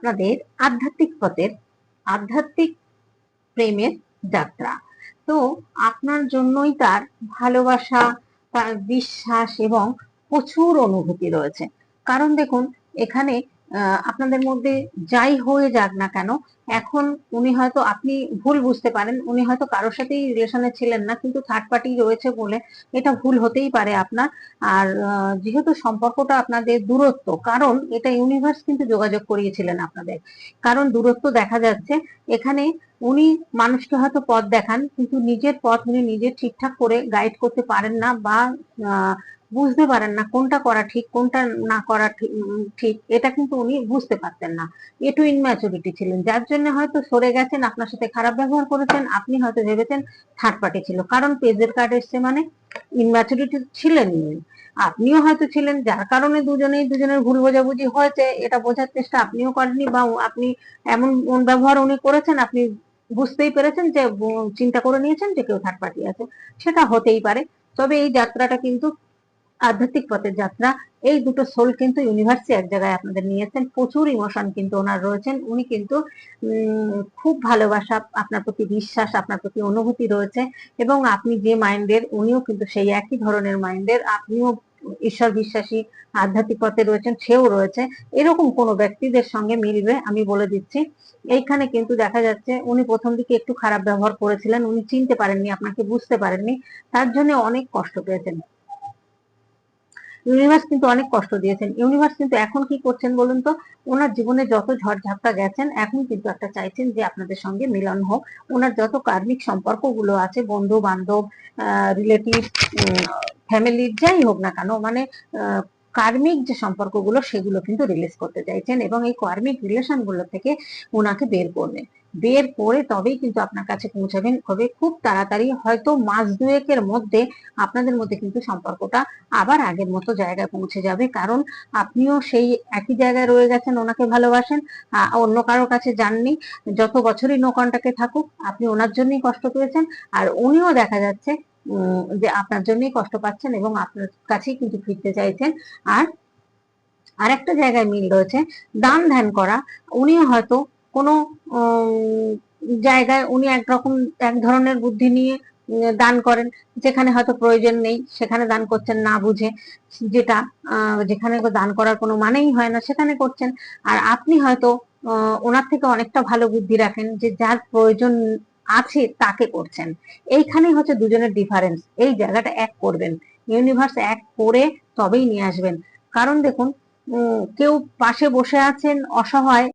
আপনাদের আধ্যাত্মিক পথের আধ্যাত্মিক প্রেমের যাত্রা। তো আপনার জন্যই তার ভালোবাসা, তার বিশ্বাস এবং প্রচুর অনুভূতি রয়েছে। কারণ দেখুন, এখানে আপনাদের মধ্যে যাই হয়ে যাক না কেন, এখন উনি হয়তো, আপনি ভুল বুঝতে পারেন, উনি হয়তো কারোর সাথেই রিলেশনে ছিলেন না, কিন্তু থার্ড পার্টি রয়েছে বলে এটা ভুল হতেই পারে আপনার। আর যেহেতু সম্পর্কটা আপনাদের দূরত্ব, কারণ এটা ইউনিভার্স কিন্তু যোগাযোগ করিয়েছিলেন আপনাদের, কারণ দূরত্ব দেখা যাচ্ছে এখানে। উনি মানুষকে হয়তো পথ দেখান, কিন্তু নিজের পথ উনি নিজে ঠিকঠাক করে গাইড করতে পারেন না, বা বুঝতে পারেন না কোনটা করা ঠিক কোনটা না করা ঠিক, এটা কিন্তু উনি বুঝতে পারতেন না। একটু ইনম্যাচুরিটি ছিলেন, যার জন্য হয়তো সরে গেছেন, আপনার সাথে খারাপ ব্যবহার করেছেন, আপনি হয়তো ভেবেছেন থার্ড পার্টি ছিল। কারণ পেজের কার্ড এসছে মানে ইনম্যাচুরিটি ছিলেন আপনিও হয়তো ছিলেন, যার কারণে দুজনের ভুল বোঝাবুঝি হয়েছে। এটা বোঝার চেষ্টা আপনিও করেননি, বা আপনি এমন ব্যবহার উনি করেছেন, আপনি বুঝতেই পেরেছেন যে, চিন্তা করে নিয়েছেন যে কেউ থার্ড পার্টি আছে। সেটা হতেই পারে। তবে এই যাত্রাটা কিন্তু আধ্যাত্মিক পথের যাত্রা। এই দুটো সোল কিন্তু ইউনিভার্সে এক জায়গায় আপনাদের নিয়েছেন। প্রচুর ইমোশন কিন্তু ওনার রয়েছেন। উনি কিন্তু খুব ভালোবাসা, আপনার প্রতি বিশ্বাস, আপনার প্রতি অনুভূতি রয়েছে, এবং আপনি যে মাইন্ডের, উনিও কিন্তু সেই একই ধরনের মাইন্ডের। আপনিও ঈশ্বর বিশ্বাসী, আধ্যাত্মিক পথে রয়েছেন, সেও রয়েছে। এরকম কোন ব্যক্তিদের সঙ্গে মিলবে, আমি বলে দিচ্ছি। এইখানে কিন্তু দেখা যাচ্ছে উনি প্রথম দিকে একটু খারাপ ব্যবহার করেছিলেন, উনি চিনতে পারেননি, আপনাকে বুঝতে পারেননি, তার জন্য অনেক কষ্ট পেয়েছেন। ইউনিভার্স কিন্তু অনেক কষ্ট দিয়েছেন। ইউনিভার্স কিন্তু এখন কি করছেন বলুন তো, ওনার জীবনে যত ঝড়ঝাপটা গেছেন, এখন কিন্তু একটা চাইছেন যে আপনাদের সঙ্গে মিলন হোক। ওনার যত কার্মিক সম্পর্কগুলো আছে, বন্ধু বান্ধব, রিলেটিভ, ফ্যামিলি, যাই হোক না কেন, মানে কার্মিক যে সম্পর্কগুলো, সেগুলো কিন্তু রিলিজ করতে চাইছেন, এবং এই কার্মিক রিলেশন গুলো থেকে ওনাকে বের করবেন। বের করে তবেই কিন্তু আপনার কাছে পৌঁছাবেন। হবে খুব তাড়াতাড়ি, হয়তো মাস দুয়েকের মধ্যে আপনাদের মধ্যে কিন্তু সম্পর্কটা আবার আগের মতো জায়গায় পৌঁছে যাবে। কারণ আপনিও সেই একই জায়গায় রয়ে গেছেন, ওনাকে ভালোবাসেন, অন্য কারোর কাছে যাননি। যত বছরই নো কন্টাক্টে থাকুক, আপনি ওনার জন্যই কষ্ট পেয়েছেন, আর উনিও দেখা যাচ্ছে যে আপনার জন্যই কষ্ট পাচ্ছেন, এবং আপনার কাছেই কিন্তু ফিরতে চাইছেন। আর আরেকটা জায়গায় মিল রয়েছে, দান ধ্যান করা। উনিও হয়তো কোনো জায়গায়, উনি একরকম এক ধরনের বুদ্ধি নিয়ে দান করেন, যেখানে হয়তো প্রয়োজন নেই সেখানে দান করছেন না বুঝে, যেটা যেখানে দান করার কোনো মানেই হয় না সেখানে করছেন। আর আপনি হয়তো ওনার থেকে অনেকটা ভালো বুদ্ধি রাখেন, যে যার প্রয়োজন আছে তাকে করছেন। এইখানেই হচ্ছে দুজনের ডিফারেন্স। এই জায়গাটা এক করবেন, ইউনিভার্স এক করে তবেই নিয়ে আসবেন। কারণ দেখুন, কেউ পাশে বসে আছেন অসহায়,